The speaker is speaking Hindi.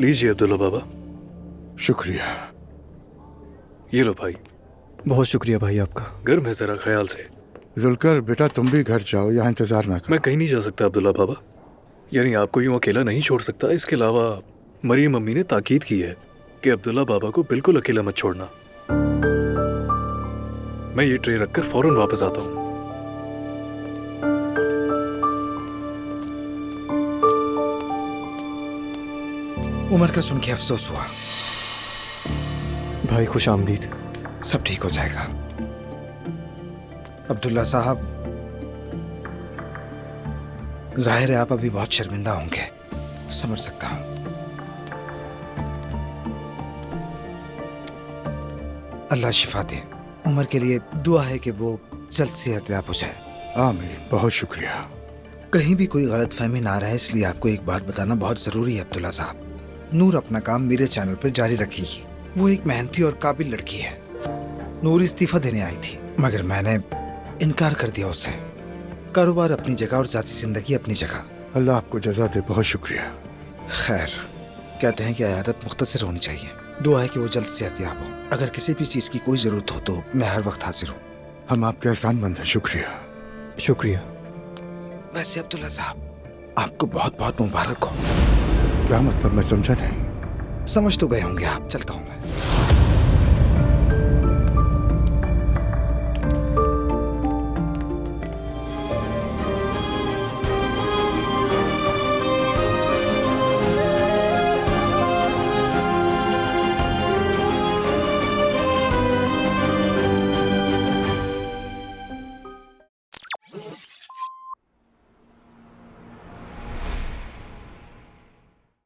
लीजिए अब्दुल्ला बाबा। शुक्रिया। ये लो भाई। बहुत शुक्रिया भाई आपका। गर्म है, जरा ख्याल से। जुलकर बेटा, तुम भी घर जाओ, यहाँ इंतजार ना करो। मैं कहीं नहीं जा सकता अब्दुल्ला बाबा, यानी आपको यूं अकेला नहीं छोड़ सकता। इसके अलावा मरियम अम्मी ने ताकीद की है कि अब्दुल्ला बाबा को बिल्कुल अकेला मत छोड़ना। मैं ये ट्रे रखकर फौरन वापस आता हूँ। उमर का सुन के अफसोस हुआ। भाई खुश आमदीद। सब ठीक हो जाएगा। अब्दुल्ला साहब, जाहिर है आप अभी बहुत शर्मिंदा होंगे, समझ सकता हूं। अल्लाह शिफा दे। उमर के लिए दुआ है कि वो जल्द सेहतयाब हो जाए। आमीन। बहुत शुक्रिया। कहीं भी कोई गलत फहमी ना रहे, इसलिए आपको एक बात बताना बहुत जरूरी है अब्दुल्ला साहब। नूर अपना काम मेरे चैनल पर जारी रखेगी। वो एक मेहनती और काबिल लड़की है। नूर इस्तीफा देने आई थी, मगर मैंने इनकार कर दिया उससे। कारोबार अपनी जगह और जाती जिंदगी अपनी जगह। अल्लाह आपको जज़ा दे। बहुत शुक्रिया। खैर, कहते हैं कि आयादत मुख्तसर होनी चाहिए। दुआ है कि वो जल्द सेहतयाब हो। अगर किसी भी चीज की कोई जरूरत हो तो मैं हर वक्त हाजिर हूँ। हम आपके एहसानमंद हैं। शुक्रिया। शुक्रिया। वैसे अब्दुल्ला साहब, आपको बहुत बहुत मुबारक हो। क्या मतलब? मैं समझा नहीं। समझ तो गए होंगे आप। चलता हूँ मैं।